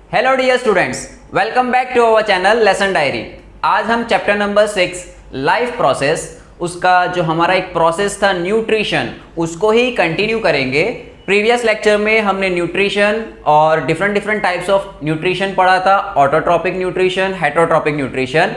Hello dear students, welcome back to our channel lesson diary. आज हम chapter number 6 life process, उसका जो हमारा एक प्रोसेस था न्यूट्रिशन, उसको ही कंटिन्यू करेंगे। प्रीवियस लेक्चर में हमने न्यूट्रिशन और डिफरेंट टाइप्स ऑफ न्यूट्रिशन पढ़ा था, ऑटोट्रॉपिक न्यूट्रिशन, हेटरोट्रॉपिक न्यूट्रिशन।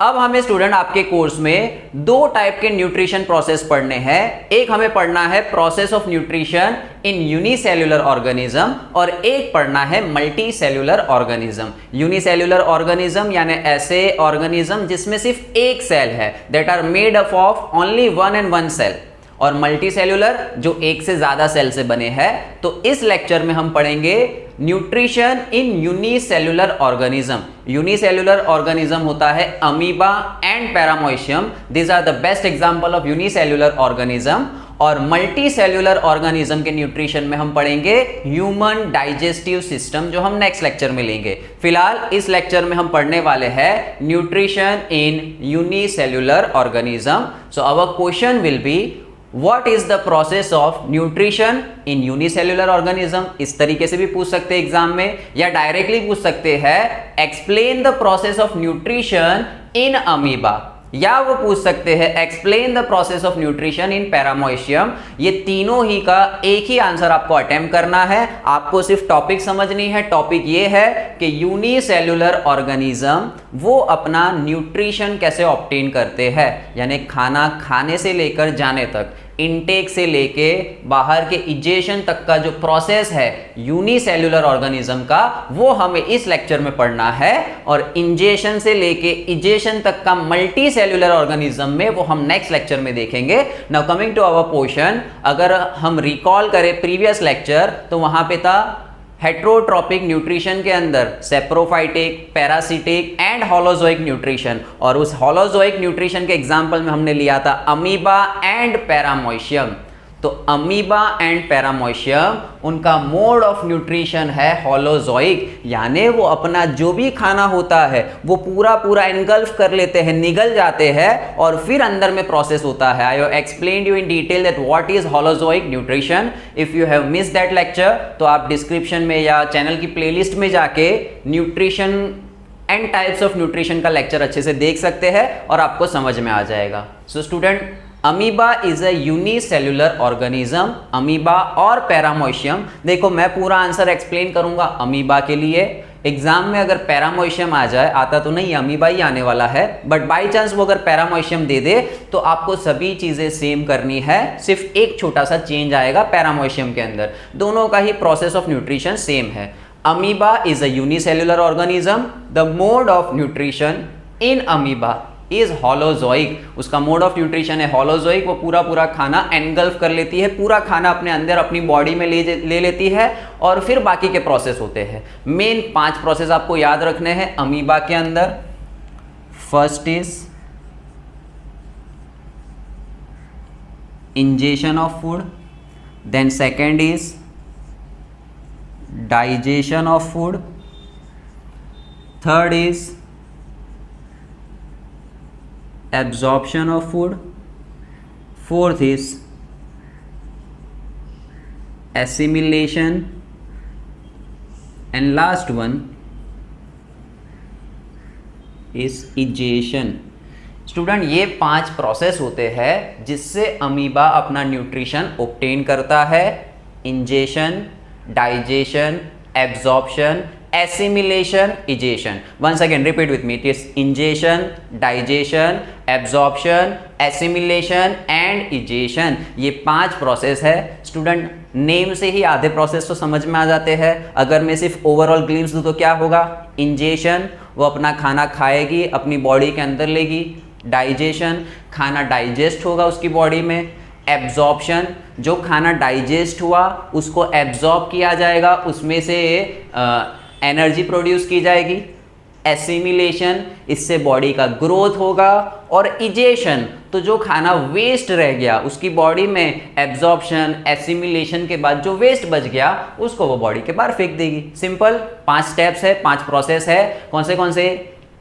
अब हमें स्टूडेंट आपके कोर्स में दो टाइप के न्यूट्रिशन प्रोसेस पढ़ने हैं। एक हमें पढ़ना है process of nutrition in unicellular organism और एक पढ़ना है multi cellular organism. Unicellular organism यानी ऐसे ऑर्गेनिज्म जिसमें सिर्फ एक सेल है, that are made up of only one and one cell, और मल्टी सेल्युलर जो एक से ज्यादा सेल से बने हैं। तो इस लेक्चर में हम पढ़ेंगे nutrition in unicellular organism. Unicellular organism होता है amoeba and paramecium, this are the best example of unicellular organism. और मल्टी सेल्युलर ऑर्गेनिज्म के न्यूट्रिशन में हम पढ़ेंगे ह्यूमन डाइजेस्टिव सिस्टम, जो हम नेक्स्ट लेक्चर में लेंगे। फिलहाल इस लेक्चर में हम पढ़ने वाले हैं nutrition in unicellular organism. So our question will be What is the process of nutrition in unicellular organism? इस तरीके से भी पूछ सकते हैं एग्जाम में, या डायरेक्टली पूछ सकते हैं explain the process of nutrition in amoeba, या वो पूछ सकते हैं explain the process of nutrition in paramecium. ये तीनों ही का एक ही आंसर आपको अटेम्प्ट करना है। आपको सिर्फ टॉपिक समझनी है। टॉपिक ये है कि यूनिसेल्युलर ऑर्गेनिज्म वो अपना न्यूट्रिशन कैसे ऑब्टेन करते हैं, यानी खाना खाने से लेकर जाने तक, इनटेक से लेके बाहर के इजेशन तक का जो प्रोसेस है यूनिसेल्युलर ऑर्गेनिज्म का, वो हमें इस लेक्चर में पढ़ना है। और इंजेशन से लेके इजेशन तक का मल्टी सेल्युलर ऑर्गेनिज्म में वो हम नेक्स्ट लेक्चर में देखेंगे। Now coming to our portion, अगर हम रिकॉल करें प्रीवियस लेक्चर, तो वहां पे था हेट्रोट्रॉपिक न्यूट्रिशन के अंदर saprophytic, parasitic and holozoic nutrition, और उस होलोजोइक न्यूट्रिशन के एग्जांपल में हमने लिया था अमीबा एंड पैरामोइशियम। तो अमीबा एंड पैरामोइशियम, उनका मोड ऑफ न्यूट्रिशन है होलोजोइक, यानी वो अपना जो भी खाना होता है वो पूरा एनगल्फ कर लेते हैं, निगल जाते हैं, और फिर अंदर में प्रोसेस होता है। I have explained you in detail that what is holozoic nutrition. If you have missed that lecture, तो आप डिस्क्रिप्शन में या चैनल की प्लेलिस्ट में जाके nutrition and types of nutrition का लेक्चर अच्छे से देख सकते हैं और आपको समझ में आ जाएगा। So student, amoeba is a unicellular organism. Amoeba और पैरामोइशियम, देखो मैं पूरा आंसर एक्सप्लेन करूंगा अमीबा के लिए। एग्जाम में अगर पैरामोइशियम आ जाए, आता तो नहीं, अमीबा ही आने वाला है, बट बाय चांस वो अगर पैरामोइशियम दे दे तो आपको सभी चीजें सेम करनी है, सिर्फ एक छोटा सा चेंज आएगा पैरामोइशियम के अंदर। दोनों का ही प्रोसेस ऑफ न्यूट्रिशन सेम है। Amoeba is a unicellular organism. The mode of nutrition in amoeba is holozoic. उसका मोड ऑफ न्यूट्रिशन है होलोजोइक। वो पूरा खाना एनगल्फ कर लेती है, पूरा खाना अपने अंदर अपनी बॉडी में ले लेती है, और फिर बाकी के प्रोसेस होते हैं। मेन 5 प्रोसेस आपको याद रखने हैं अमीबा के अंदर। First is ingestion of food, then second is digestion of food, third is absorption of food, fourth is assimilation, and last one is egestion। Student, ये 5 प्रोसेस होते हैं जिससे अमीबा अपना न्यूट्रिशन ऑब्टेन करता है। Ingestion, digestion, absorption, assimilation, egestion. Once again repeat with me, it is ingestion, digestion, absorption, assimilation and egestion। ये 5 process है। Student, name से ही आधे प्रोसेस तो समझ में आ जाते हैं। अगर मैं सिर्फ ओवरऑल ग्लिम्स दूं तो क्या होगा? इंजेशन, वो अपना खाना खाएगी, अपनी बॉडी के अंदर लेगी। डाइजेशन, खाना डाइजेस्ट होगा उसकी बॉडी में। एब्जॉर्प्शन, जो खाना डाइजेस्ट हुआ उसको एब्जॉर्ब किया जाएगा, उसमें से एनर्जी प्रोड्यूस की जाएगी। एसिमिलेशन, इससे बॉडी का ग्रोथ होगा। और इजेशन, तो जो खाना वेस्ट रह गया उसकी बॉडी में, एब्जॉर्प्शन, एसिमिलेशन के बाद जो वेस्ट बच गया उसको वो बॉडी के बाहर फेंक देगी। सिंपल 5 स्टेप्स है, 5 प्रोसेस है। कौन से?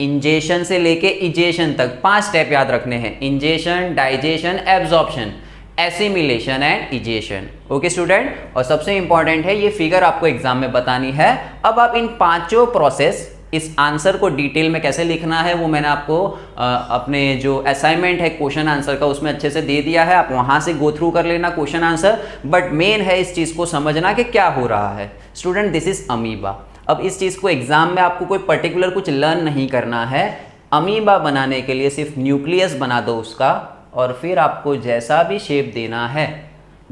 इंजेशन से लेके इजेशन तक 5 स्टेप याद रखने हैं। Ingestion, digestion, absorption. Assimilation and egestion. Okay student, और सबसे इंपॉर्टेंट है ये फिगर आपको एग्जाम में बतानी है। अब आप इन पांचों प्रोसेस, इस आंसर को डिटेल में कैसे लिखना है वो मैंने आपको अपने जो असाइनमेंट है क्वेश्चन आंसर का उसमें अच्छे से दे दिया है, आप वहां से गो थ्रू कर लेना क्वेश्चन आंसर। बट मेन है इस चीज को समझना कि क्या हो रहा है। Student, this is amoeba. अब इस चीज को एग्जाम में आपको कोई पर्टिकुलर कुछ लर्न नहीं करना है। अमीबा बनाने के लिए सिर्फ न्यूक्लियस बना दो उसका, और फिर आपको जैसा भी शेप देना है,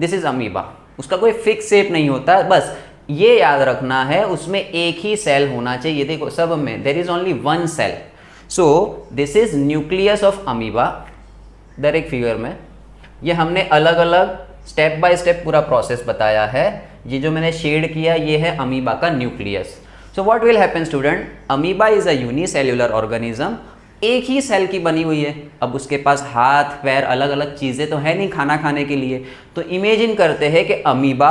दिस इज अमीबा। उसका कोई फिक्स शेप नहीं होता, बस ये याद रखना है उसमें एक ही सेल होना चाहिए। देखो सब में there is only one cell. So this is nucleus of amoeba. दर एक फिगर में ये हमने अलग अलग स्टेप बाय स्टेप पूरा प्रोसेस बताया है। ये जो मैंने शेड किया ये है अमीबा का nucleus. So what will happen student, amoeba is a unicellular organism, एक ही सेल की बनी हुई है। अब उसके पास हाथ पैर अलग अलग चीज़ें तो है नहीं खाना खाने के लिए। तो इमेजिन करते हैं कि अमीबा,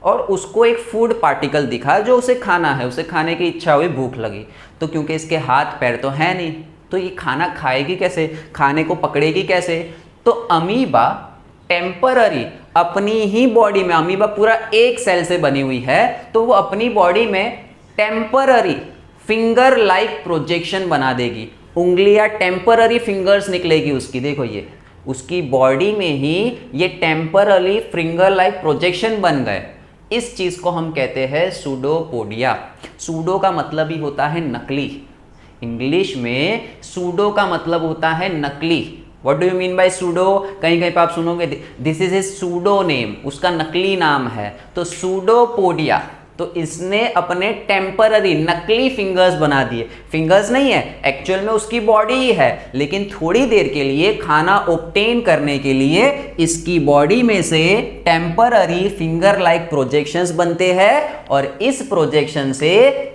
और उसको एक फूड पार्टिकल दिखा जो उसे खाना है, उसे खाने की इच्छा हुई, भूख लगी। तो क्योंकि इसके हाथ पैर तो है नहीं, तो ये खाना खाएगी कैसे, खाने को पकड़ेगी कैसे? तो अमीबा टेम्पररी अपनी ही बॉडी में, अमीबा पूरा एक सेल से बनी हुई है, तो वो अपनी बॉडी में टेम्पररी फिंगर लाइक प्रोजेक्शन बना देगी। उंगलियां टेम्पररी फिंगर्स निकलेगी उसकी। देखो ये उसकी बॉडी में ही ये टेम्पररी फिंगर लाइक प्रोजेक्शन बन गए। इस चीज को हम कहते हैं सूडोपोडिया। सूडो का मतलब ही होता है नकली। इंग्लिश में सूडो का मतलब होता है नकली। What do you mean by pseudo? कहीं कहीं पर आप सुनोगे this is a pseudo name, उसका नकली नाम है। तो सूडोपोडिया, तो इसने अपने टेम्पररी नकली फिंगर्स बना दिए। फिंगर्स नहीं है, एक्चुअल में उसकी बॉडी ही है, लेकिन थोड़ी देर के लिए खाना ऑब्टेन करने के लिए इसकी बॉडी में से टेम्पररी फिंगर लाइक प्रोजेक्शंस बनते हैं, और इस प्रोजेक्शन से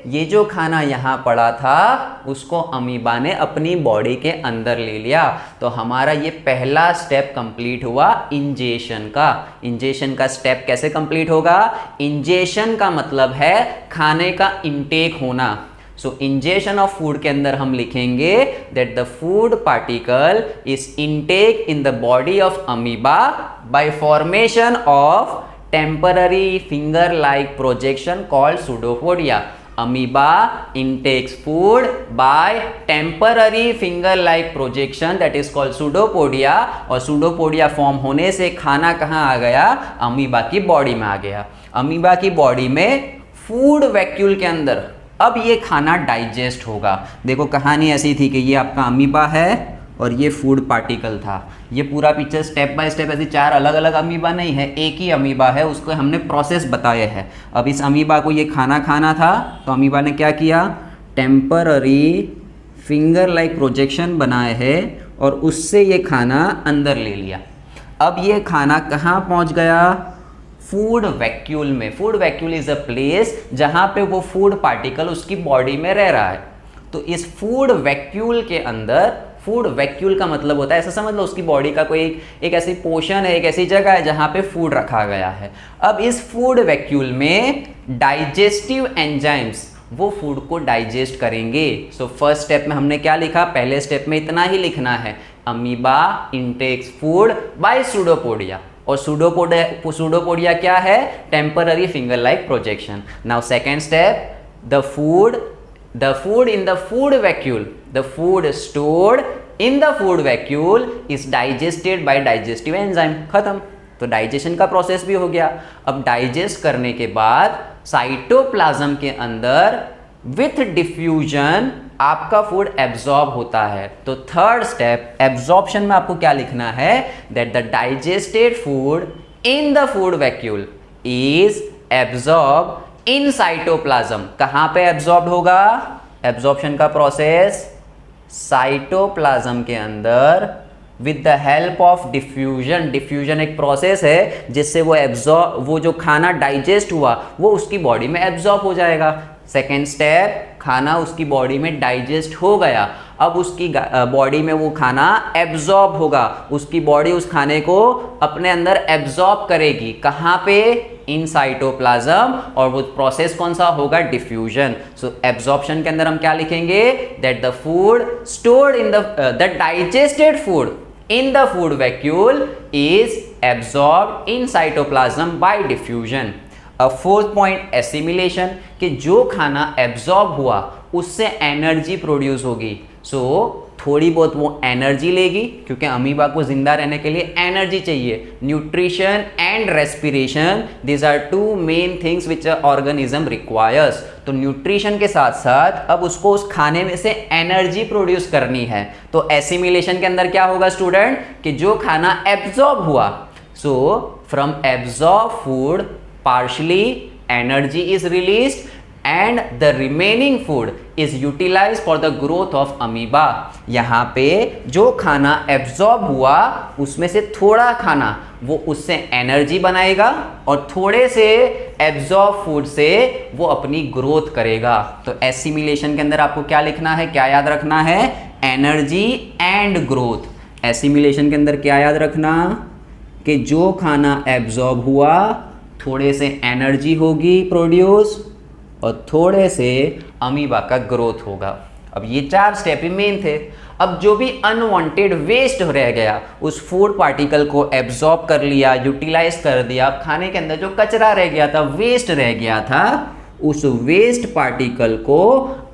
ये जो खाना यहां पड़ा था उसको अमीबा ने अपनी बॉडी के अंदर ले लिया। तो हमारा ये पहला स्टेप कंप्लीट हुआ इंजेशन का। इंजेशन का स्टेप कैसे कंप्लीट होगा? इंजेशन का मतलब है खाने का इंटेक होना। सो इंजेशन ऑफ फूड के अंदर हम लिखेंगे that the food particle is intake in the body of amoeba bye formation of temporary finger like projection called pseudopodia. Amoeba intakes food by temporary finger like projection that is called pseudopodia, और pseudopodia form होने से खाना कहाँ आ गया? Amoeba की body में आ गया। Amoeba की बॉडी में फूड वैक्यूल के अंदर अब ये खाना डाइजेस्ट होगा। देखो कहानी ऐसी थी कि ये आपका अमीबा है और ये फूड पार्टिकल था। ये पूरा पिक्चर स्टेप बाय स्टेप, ऐसे चार अलग अलग अमीबा नहीं है, एक ही अमीबा है, उसको हमने प्रोसेस बताया है। अब इस अमीबा को ये खाना खाना था, तो अमीबा ने क्या किया? टेम्पररी फिंगर लाइक प्रोजेक्शन बनाए हैं और उससे ये खाना अंदर ले लिया। अब ये खाना कहाँ पहुँच गया? फूड वैक्यूल में। Food vacuole is a place जहाँ पे वो फूड पार्टिकल उसकी बॉडी में रह रहा है। तो इस फूड वैक्यूल के अंदर, फूड वैक्यूल का मतलब होता है, ऐसा समझ लो उसकी बॉडी का कोई एक ऐसी पोर्शन है, एक ऐसी जगह है जहाँ पे फूड रखा गया है। अब इस फूड वैक्यूल में डाइजेस्टिव एंजाइम्स वो फूड को डाइजेस्ट करेंगे। सो फर्स्ट स्टेप में हमने क्या लिखा? पहले स्टेप में इतना ही लिखना है, amoeba intakes food by pseudopodia. और सूडोपोडिया क्या है? Temporary finger like projection. Now second step, the food in the food vacuole, the food stored in the food vacuole is digested by digestive enzyme। खत्म। तो digestion का process भी हो गया। अब डाइजेस्ट करने के बाद साइटोप्लाज्म के अंदर विथ डिफ्यूजन आपका फूड एब्जॉर्ब होता है। तो थर्ड स्टेप एब्जॉर्प्शन में आपको क्या लिखना है? That the digested food in the food vacuole is absorb in cytoplasm. कहां पे एब्जॉर्ब होगा? एब्जॉर्प्शन का प्रोसेस साइटोप्लाज्म के अंदर with the help of diffusion. Diffusion एक प्रोसेस है जिससे वो जो खाना डाइजेस्ट हुआ वो उसकी बॉडी में एब्जॉर्ब हो जाएगा। सेकेंड स्टेप, खाना उसकी बॉडी में डाइजेस्ट हो गया, अब उसकी बॉडी में वो खाना एब्जॉर्ब होगा। उसकी बॉडी उस खाने को अपने अंदर एब्जॉर्ब करेगी। कहाँ पे? In cytoplasm. और वो प्रोसेस कौन सा होगा? डिफ्यूजन। सो एब्जॉर्प्शन के अंदर हम क्या लिखेंगे? That the food stored in the digested food in the food vacuole is absorb in cytoplasm bye diffusion. Fourth point assimilation, कि जो खाना एब्जॉर्ब हुआ उससे एनर्जी प्रोड्यूस होगी। सो थोड़ी बहुत वो एनर्जी लेगी, क्योंकि अमीबा को जिंदा रहने के लिए एनर्जी चाहिए। Nutrition and respiration, this are two main things which organism requires. तो न्यूट्रिशन के साथ साथ अब उसको उस खाने में से एनर्जी प्रोड्यूस करनी है। तो एसिमिलेशन के अंदर क्या होगा स्टूडेंट, कि जो खाना एब्जॉर्ब हुआ, so from absorb food partially energy is released and the remaining food is utilized for the growth of amoeba। यहाँ पे जो खाना एब्जॉर्ब हुआ उसमें से थोड़ा खाना वो उससे एनर्जी बनाएगा और थोड़े से एब्जॉर्ब फूड से वो अपनी ग्रोथ करेगा। तो एसिमिलेशन के अंदर आपको क्या लिखना है, क्या याद रखना है, एनर्जी एंड ग्रोथ। एसिमिलेशन के अंदर क्या याद रखना, कि जो खाना एब्जॉर्ब हुआ थोड़े से एनर्जी होगी प्रोड्यूस और थोड़े से अमीबा का ग्रोथ होगा। अब ये 4 स्टेप ही मेन थे। अब जो भी अनवांटेड वेस्ट रह गया, उस फूड पार्टिकल को एब्जॉर्ब कर लिया, यूटिलाइज कर दिया। अब खाने के अंदर जो कचरा रह गया था, वेस्ट रह गया था, उस वेस्ट पार्टिकल को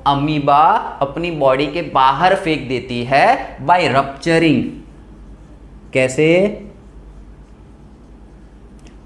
अमीबा अपनी बॉडी के बाहर फेंक देती है बाय रप्चरिंग। कैसे?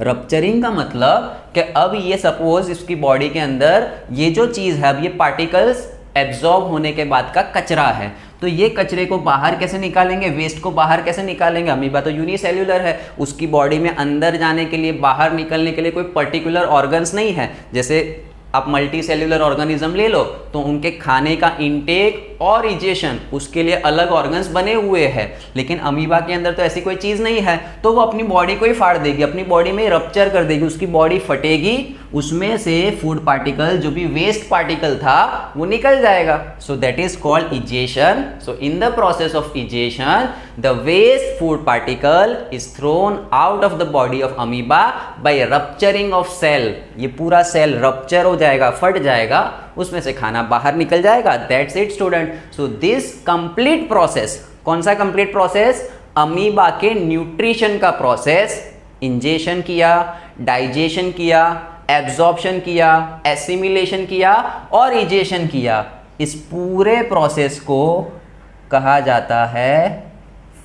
रप्चरिंग का मतलब कि अब ये सपोज इसकी बॉडी के अंदर ये जो चीज़ है, अब ये पार्टिकल्स एब्जॉर्ब होने के बाद का कचरा है, तो ये कचरे को बाहर कैसे निकालेंगे, वेस्ट को बाहर कैसे निकालेंगे? अमीबा तो यूनिसेल्युलर है, उसकी बॉडी में अंदर जाने के लिए, बाहर निकलने के लिए कोई पर्टिकुलर ऑर्गन्स नहीं है। जैसे आप मल्टी सेल्युलर ऑर्गेनिज्म ले लो तो उनके खाने का इंटेक और इजेशन उसके लिए अलग ऑर्गन्स बने हुए हैं, लेकिन अमीबा के अंदर तो ऐसी कोई चीज़ नहीं है। तो वो अपनी बॉडी को ही फाड़ देगी, अपनी बॉडी में रप्चर कर देगी, उसकी बॉडी फटेगी, उसमें से फूड पार्टिकल जो भी वेस्ट पार्टिकल था वो निकल जाएगा। So that is called egestion. So in the process of egestion the waste food particle is thrown out of the body of amoeba by rupturing of cell. ये पूरा cell rupture हो जाएगा, फट जाएगा, उसमें से खाना बाहर निकल जाएगा। That's it student. So this complete process, कौन सा कंप्लीट प्रोसेस? अमीबा के न्यूट्रिशन का प्रोसेस। इंजेशन किया, डाइजेशन किया, एब्जॉर्प्शन किया, एसिमिलेशन किया और इजेशन किया। इस पूरे प्रोसेस को कहा जाता है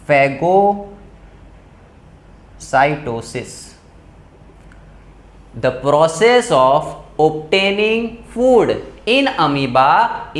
phagocytosis. The process of obtaining food in amoeba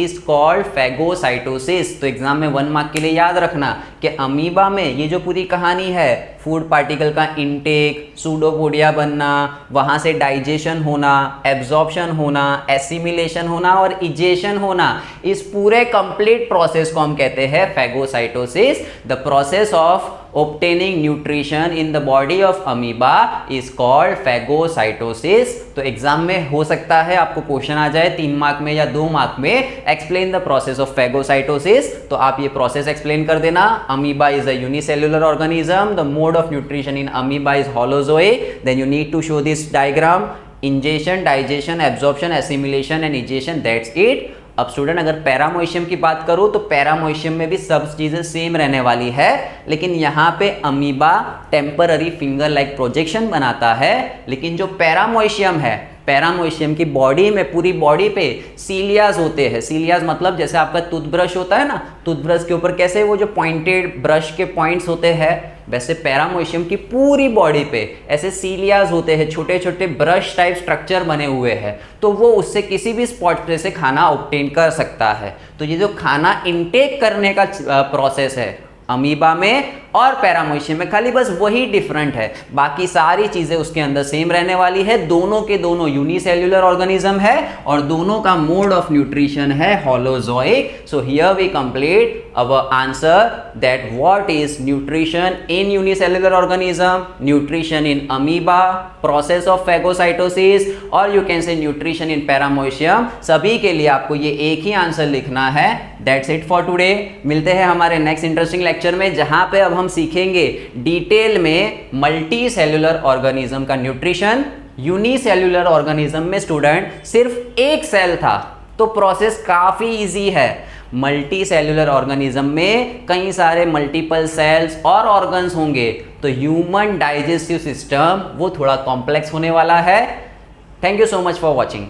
is called phagocytosis। तो एग्जाम में 1 मार्क के लिए याद रखना कि अमीबा में ये जो पूरी कहानी है, फूड पार्टिकल का इंटेक, सूडोपोडिया बनना, वहाँ से डाइजेशन होना, एब्जॉर्प्शन होना, एसिमिलेशन होना और इजेशन होना, इस पूरे कंप्लीट प्रोसेस को हम कहते हैं phagocytosis. The process of obtaining nutrition in the body of amoeba is called phagocytosis। तो एग्जाम में हो सकता है आपको क्वेश्चन आ जाए 3 मार्क में या 2 मार्क में, explain the process of phagocytosis. तो आप ये प्रोसेस एक्सप्लेन कर देना। Amoeba is a unicellular organism, the mode of nutrition in amoeba is holozoic, then you need to show this diagram, ingestion, digestion, absorption, assimilation and egestion, that's it. अब student अगर paramecium की बात करूं तो पैरामोइशियम में भी सब चीजें सेम रहने वाली है, लेकिन यहाँ पे amoeba temporary finger like projection बनाता है, लेकिन जो पैरामोइशियम है, पैरामोइशियम की बॉडी में, पूरी बॉडी पे सीलियाज होते हैं। सीलियाज मतलब जैसे आपका टूथब्रश होता है ना, टूथब्रश के ऊपर कैसे वो जो पॉइंटेड ब्रश के पॉइंट्स होते हैं, वैसे पैरामोइशियम की पूरी बॉडी पे ऐसे सीलियाज होते हैं, छोटे छोटे ब्रश टाइप स्ट्रक्चर बने हुए हैं। तो वो उससे किसी भी स्पॉट पे से खाना ऑब्टेन कर सकता है। तो ये जो खाना इनटेक करने का प्रोसेस है अमीबा में और पैरामोइशियम में, खाली बस वही डिफरेंट है, बाकी सारी चीजें उसके अंदर सेम रहने वाली है। दोनों के दोनों यूनिसेल्युलर ऑर्गेनिज्म है और दोनों का मोड ऑफ न्यूट्रिशन है holozoic. So here we complete our answer that what is nutrition in unicellular organism, nutrition in amoeba, process of phagocytosis और you can say nutrition in paramoecium। सभी के लिए आपको ये एक ही आंसर लिखना है। That's it for today। मिलते हैं हमारे नेक्स्ट इंटरेस्टिंग लेक्चर में, जहां पे अब हम सीखेंगे डिटेल में मल्टी सेल्युलर ऑर्गेनिज्म का न्यूट्रिशन। यूनिसेल्युलर ऑर्गेनिज्म में स्टूडेंट सिर्फ एक सेल था, तो प्रोसेस काफ़ी इजी है। मल्टी सेल्यूलर ऑर्गेनिज्म में कई सारे मल्टीपल सेल्स और ऑर्गन्स होंगे, तो ह्यूमन डाइजेस्टिव सिस्टम वो थोड़ा कॉम्प्लेक्स होने वाला है। Thank you so much for watching.